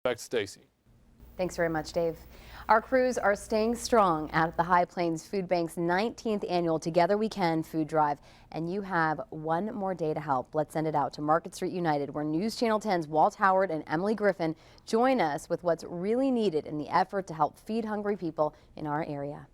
Back to Stacy. Thanks very much, Dave. Our crews are staying strong at the High Plains Food Bank's 19th annual Together We Can food drive. And you have one more day to help. Let's send it out to Market Street United, where News Channel 10's Walt Howard and Emily Griffin join us with what's really needed in the effort to help feed hungry people in our area.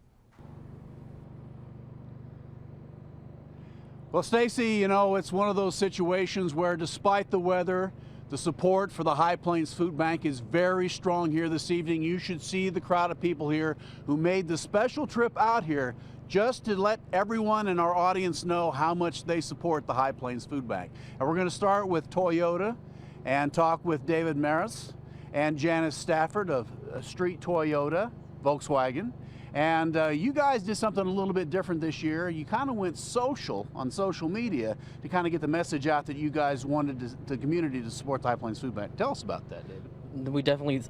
Well, Stacy, you know, it's one of those situations where despite the weather, the support for the High Plains Food Bank is very strong here this evening. You should see the crowd of people here who made the special trip out here just to let everyone in our audience know how much they support the High Plains Food Bank. And we're going to start with Toyota and talk with David Maris and Janice Stafford of Street Toyota, Volkswagen. And you guys did something a little bit different this year. You kind of went social on social media to kind of get the message out that you guys wanted the community to support the High Plains Food Bank. Tell us about that, David. We definitely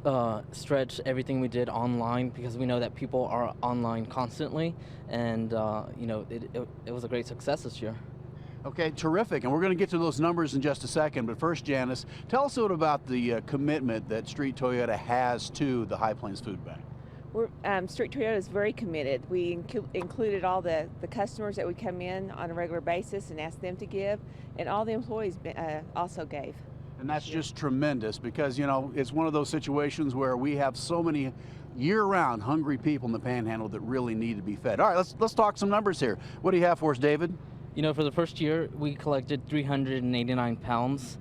stretched everything we did online because we know that people are online constantly, and you know, it was a great success this year. Okay, terrific. And we're going to get to those numbers in just a second. But first, Janice, tell us a little about the commitment that Street Toyota has to the High Plains Food Bank. Street Toyota is very committed. We included all the customers that would come in on a regular basis and asked them to give, and all the employees also gave. And that's just tremendous because, you know, it's one of those situations where we have so many year-round hungry people in the Panhandle that really need to be fed. All right, let's talk some numbers here. What do you have for us, David? You know, for the first year, we collected 389 pounds.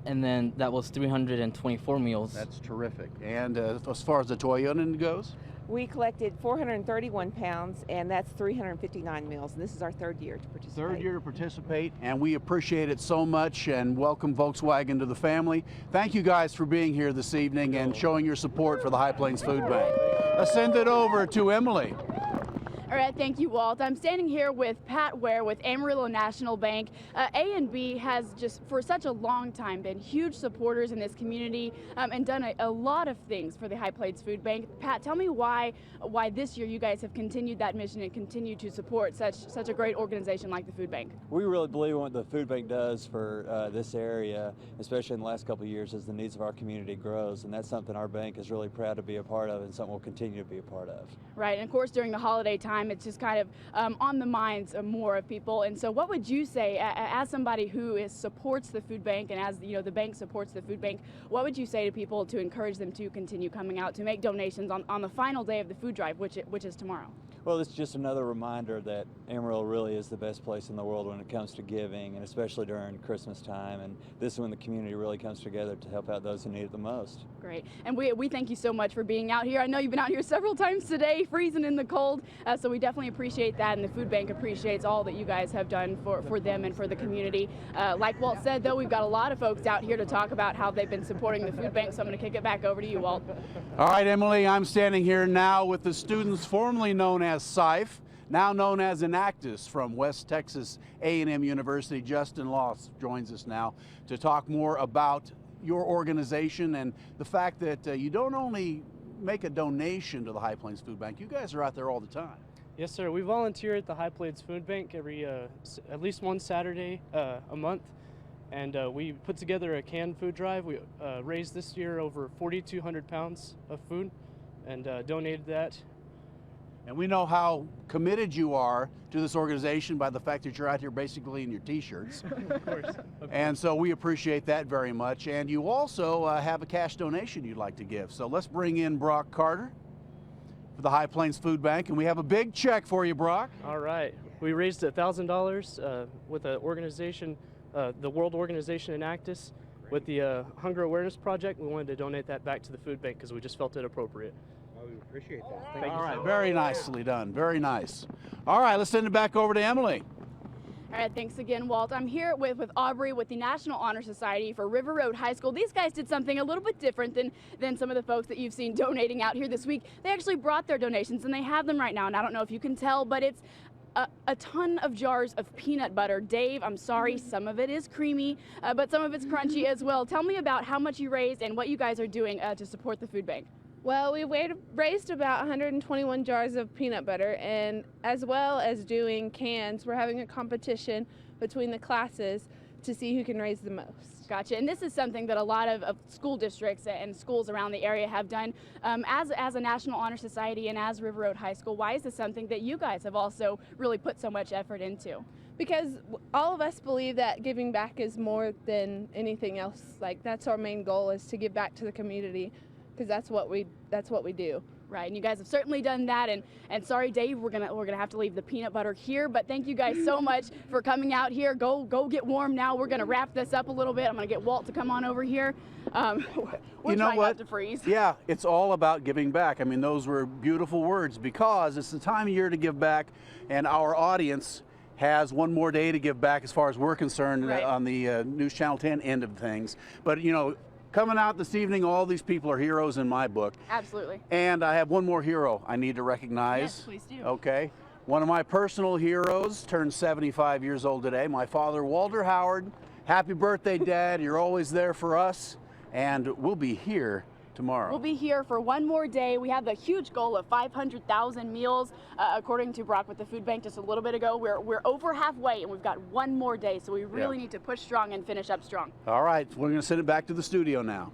And then that was 324 meals. That's terrific. And as far as the Toyota goes? We collected 431 pounds, and that's 359 meals. And this is our third year to participate. Third year to participate, and we appreciate it so much and welcome Volkswagen to the family. Thank you guys for being here this evening and showing your support for the High Plains Food Bank. Let's send it over to Emily. All right, thank you, Walt. I'm standing here with Pat Ware with Amarillo National Bank. A&B has just for such a long time been huge supporters in this community and done a lot of things for the High Plains Food Bank. Pat, tell me why this year you guys have continued that mission and continue to support such a great organization like the Food Bank. We really believe in what the Food Bank does for this area, especially in the last couple of years as the needs of our community grows, and that's something our bank is really proud to be a part of and something we'll continue to be a part of. Right, and of course during the holiday time it's just kind of on the minds of more of people. And so what would you say as somebody who supports the food bank and as the bank supports the food bank, what would you say to people to encourage them to continue coming out to make donations on the final day of the food drive, which is tomorrow? Well, it's just another reminder that Amarillo really is the best place in the world when it comes to giving, and especially during Christmas time. And this is when the community really comes together to help out those who need it the most. Great. And we thank you so much for being out here. I know you've been out here several times today, freezing in the cold, so we definitely appreciate that, and the food bank appreciates all that you guys have done for them and for the community. Like Walt said, though, we've got a lot of folks out here to talk about how they've been supporting the food bank, so I'm going to kick it back over to you, Walt. All right, Emily, I'm standing here now with the students formerly known as SIFE, now known as Enactus from West Texas A&M University. Justin Loss joins us now to talk more about your organization and the fact that you don't only make a donation to the High Plains Food Bank, you guys are out there all the time. Yes, sir. We volunteer at the High Plains Food Bank every at least one Saturday a month, and we put together a canned food drive. We raised this year over 4,200 pounds of food and donated that. And we know how committed you are to this organization by the fact that you're out here basically in your t-shirts. Of course. And so we appreciate that very much. And you also have a cash donation you'd like to give. So let's bring in Brock Carter for the High Plains Food Bank. And we have a big check for you, Brock. All right. We raised $1,000 with an organization, the World Organization Enactus, with the Hunger Awareness Project. We wanted to donate that back to the food bank because we just felt it appropriate. Well, we appreciate that. Thank you. All right, very nicely done, very nice. All right, let's send it back over to Emily. All right, thanks again, Walt. I'm here with Aubrey with the National Honor Society for River Road High School. These guys did something a little bit different than some of the folks that you've seen donating out here this week. They actually brought their donations, and they have them right now, and I don't know if you can tell, but it's a ton of jars of peanut butter. Dave, I'm sorry, some of it is creamy, but some of it's crunchy as well. Tell me about how much you raised and what you guys are doing to support the food bank. Well, we raised about 121 jars of peanut butter, and as well as doing cans, we're having a competition between the classes to see who can raise the most. Gotcha. And this is something that a lot of school districts and schools around the area have done. As a National Honor Society and as River Road High School, why is this something that you guys have also really put so much effort into? Because all of us believe that giving back is more than anything else. Like, that's our main goal, is to give back to the community, because that's what we do. Right, and you guys have certainly done that. And sorry, Dave, we're gonna have to leave the peanut butter here. But thank you guys so much for coming out here. Go get warm now. We're gonna wrap this up a little bit. I'm gonna get Walt to come on over here. We're you know trying what? not to freeze. Yeah, it's all about giving back. I mean, those were beautiful words, because it's the time of year to give back, and our audience has one more day to give back as far as we're concerned, Right. on the News Channel 10 end of things. But you know, coming out this evening, all these people are heroes in my book. Absolutely. And I have one more hero I need to recognize. Yes, please do. Okay. One of my personal heroes turned 75 years old today, my father, Walter Howard. Happy birthday, Dad. You're always there for us, and we'll be here tomorrow. We'll be here for one more day. We have the huge goal of 500,000 meals, according to Brock with the food bank just a little bit ago. We're over halfway, and we've got one more day, so we really need to push strong and finish up strong. All right, we're going to send it back to the studio now.